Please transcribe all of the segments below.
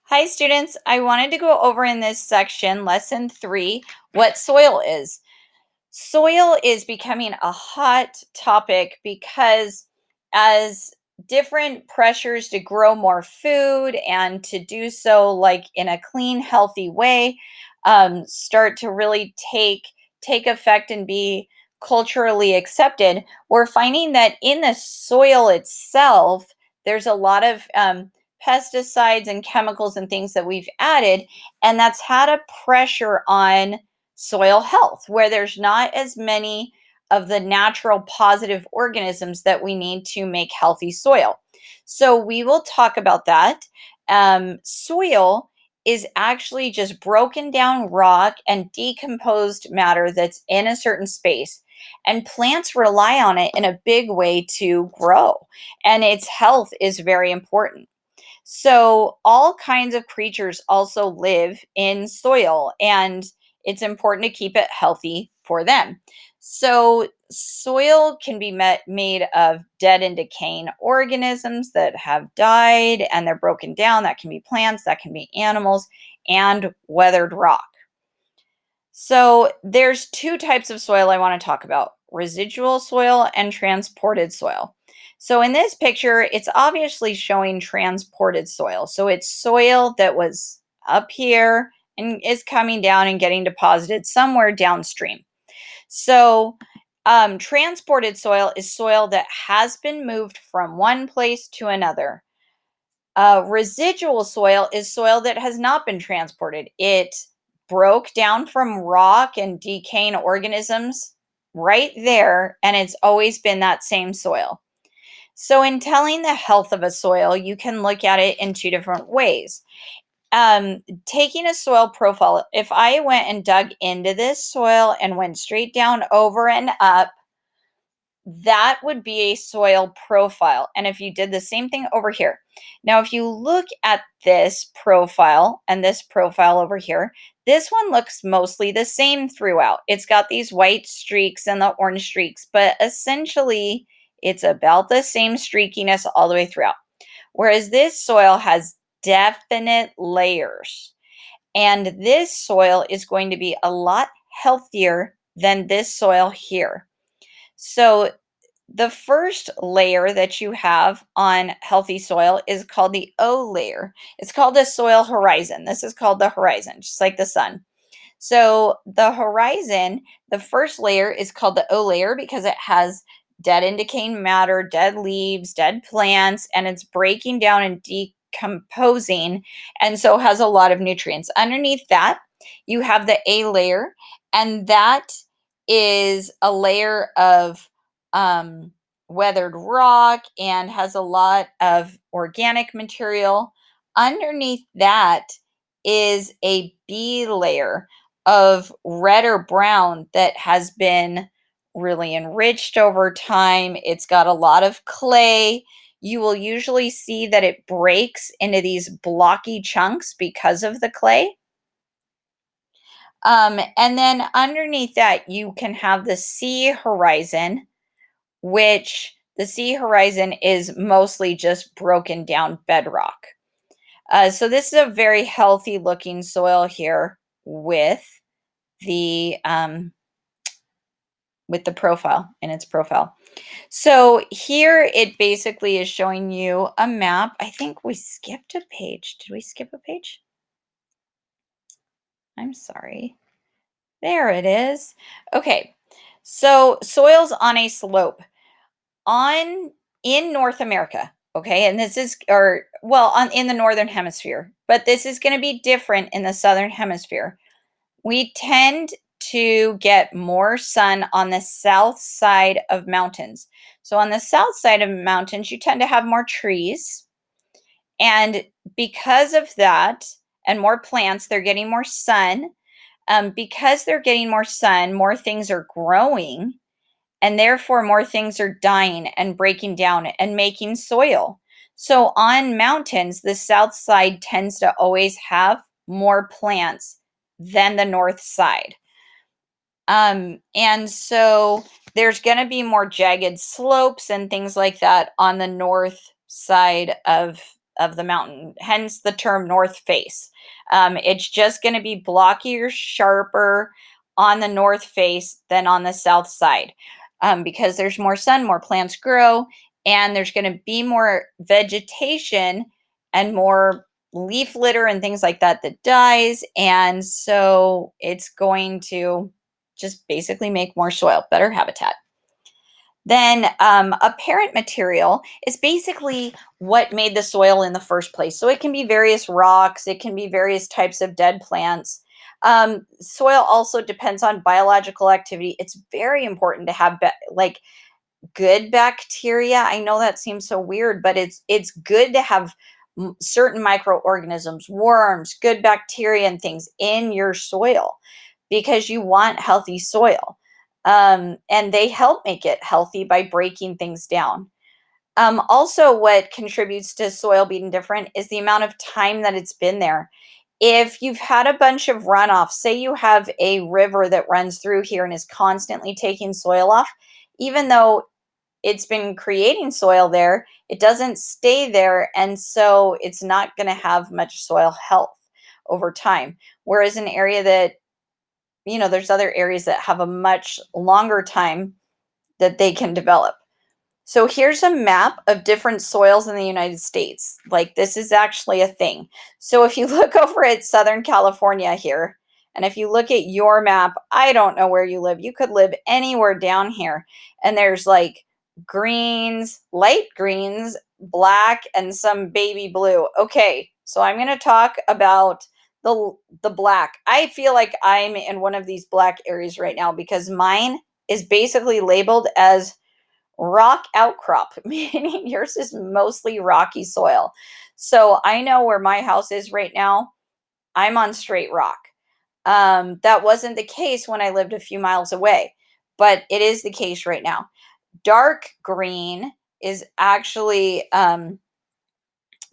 Hi, students. I wanted to go over in this section, lesson 3, what soil is. Soil is becoming a hot topic because as different pressures to grow more food and to do so like in a clean, healthy way start to really take effect and be culturally accepted, we're finding that in the soil itself, there's a lot of pesticides and chemicals and things that we've added, and that's had a pressure on soil health, where there's not as many of the natural positive organisms that we need to make healthy soil. So we will talk about that. Soil is actually just broken down rock and decomposed matter that's in a certain space. And plants rely on it in a big way to grow, and its health is very important. So, all kinds of creatures also live in soil, and it's important to keep it healthy for them. So, soil can be made of dead and decaying organisms that have died and they're broken down. That can be plants, that can be animals, and weathered rock. So, there's two types of soil I want to talk about: residual soil and transported soil. So, in this picture, it's obviously showing transported soil. So, it's soil that was up here and is coming down and getting deposited somewhere downstream. So, transported soil is soil that has been moved from one place to another. Residual soil is soil that has not been transported. It broke down from rock and decaying organisms right there, and it's always been that same soil. So, in telling the health of a soil, you can look at it in two different ways. Taking a soil profile, if I went and dug into this soil and went straight down, over, and up, that would be a soil profile. And if you did the same thing over here. Now, if you look at this profile and this profile over here, this one looks mostly the same throughout. It's got these white streaks and the orange streaks, but essentially it's about the same streakiness all the way throughout. Whereas this soil has definite layers. And this soil is going to be a lot healthier than this soil here. So the first layer that you have on healthy soil is called the O layer. It's called the soil horizon. This is called the horizon, just like the sun. So the horizon, the first layer is called the O layer because it has dead and decaying matter, dead leaves, dead plants, and it's breaking down and decomposing, and so has a lot of nutrients. Underneath that, you have the A layer, and that is a layer of weathered rock and has a lot of organic material. Underneath that is a B layer of red or brown that has been really enriched over time. It's got a lot of clay. You will usually see that it breaks into these blocky chunks because of the clay. And then underneath that, you can have the sea horizon, which the sea horizon is mostly just broken down bedrock. So this is a very healthy looking soil here the um, with the profile in its profile. So here it basically is showing you a map. I think we skipped a page. Did we skip a page? I'm sorry. There it is. Okay. So soils on a slope on in North America. Okay, and this is or well on in the northern hemisphere, but this is going to be different in the southern hemisphere. We tend to get more sun on the south side of mountains. So on the south side of mountains, you tend to have more trees. And because of that, and more plants, they're getting more sun. Because they're getting more sun, more things are growing, and therefore more things are dying and breaking down and making soil. So on mountains, the south side tends to always have more plants than the north side. And so there's going to be more jagged slopes and things like that on the north side of of the mountain, hence the term north face. It's just going to be blockier, sharper on the north face than on the south side, because there's more sun, more plants grow, and there's going to be more vegetation and more leaf litter and things like that that dies. And so it's going to just basically make more soil, better habitat. Then apparent material is basically what made the soil in the first place. So it can be various rocks, it can be various types of dead plants. Soil also depends on biological activity. It's very important to have like good bacteria. I know that seems so weird, but it's good to have certain microorganisms, worms, good bacteria, and things in your soil because you want healthy soil. And they help make it healthy by breaking things down. Also, what contributes to soil being different is the amount of time that it's been there. If you've had a bunch of runoff, say you have a river that runs through here and is constantly taking soil off, even though it's been creating soil there, it doesn't stay there. And so it's not going to have much soil health over time. Whereas an area that, there's other areas that have a much longer time that they can develop. So here's a map of different soils in the United States. Like this is actually a thing. So if you look over at Southern California here, and if you look at your map, I don't know where you live. You could live anywhere down here. And there's like greens, light greens, black, and some baby blue. Okay, so I'm going to talk about the black. I feel like I'm in one of these black areas right now because mine is basically labeled as rock outcrop, meaning yours is mostly rocky soil. So I know where my house is right now. I'm on straight rock. That wasn't the case when I lived a few miles away, but it is the case right now. Dark green is actually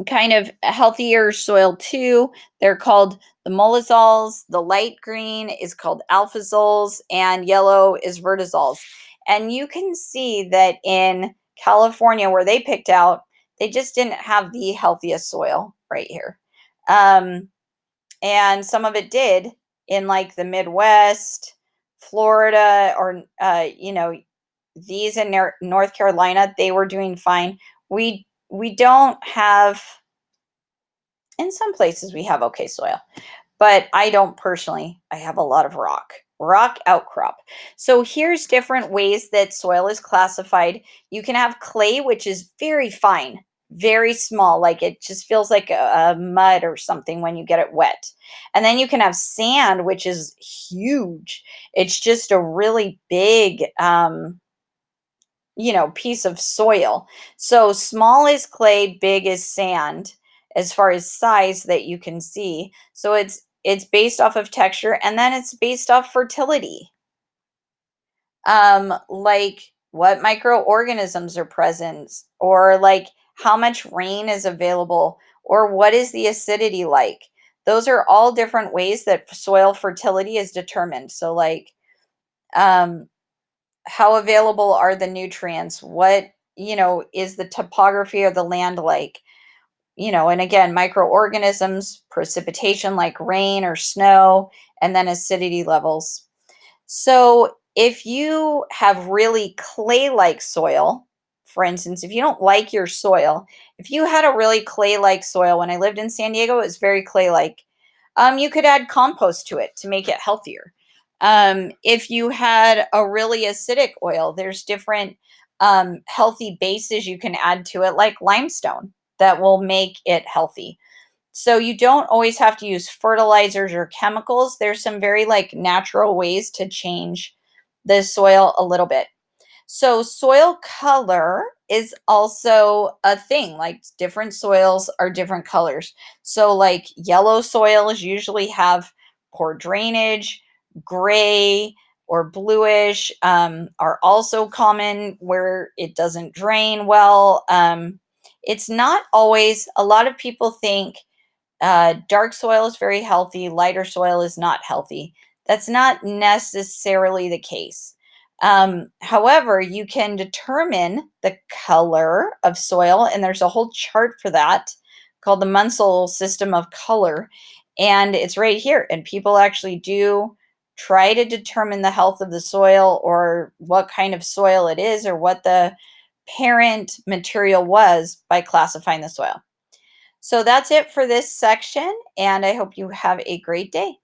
kind of healthier soil too. They're called the mollisols. The light green is called alphazols, and yellow is vertizols. And you can see that in California, where they picked out, they just didn't have the healthiest soil right here. And some of it did in like the Midwest, Florida, or, these in North Carolina, they were doing fine. We don't have, in some places we have okay soil, but I don't personally. I have a lot of rock outcrop. So here's different ways that soil is classified. You can have clay, which is very fine, very small, like it just feels like a mud or something when you get it wet. And then you can have sand, which is huge. It's just a really big piece of soil. So small is clay, big is sand as far as size that you can see. So it's based off of texture, and then it's based off fertility. Like what microorganisms are present, or like how much rain is available, or what is the acidity like. Those are all different ways that soil fertility is determined. So like um how available are the nutrients, what is the topography of the land like, and again, microorganisms, precipitation like rain or snow, and then acidity levels. So if you have really clay-like soil, for instance, if you don't like your soil, if you had a really clay-like soil, when I lived in San Diego, it was very clay-like. You could add compost to it to make it healthier. If you had a really acidic oil, there's different healthy bases you can add to it, like limestone, that will make it healthy. So you don't always have to use fertilizers or chemicals. There's some very like natural ways to change the soil a little bit. So soil color is also a thing. Like different soils are different colors. So like yellow soils usually have poor drainage, gray or bluish are also common where it doesn't drain well. It's not always, a lot of people think dark soil is very healthy, lighter soil is not healthy. That's not necessarily the case. However, you can determine the color of soil, and there's a whole chart for that called the Munsell system of color. And it's right here. And people actually do try to determine the health of the soil or what kind of soil it is or what the parent material was by classifying the soil. So that's it for this section, and I hope you have a great day.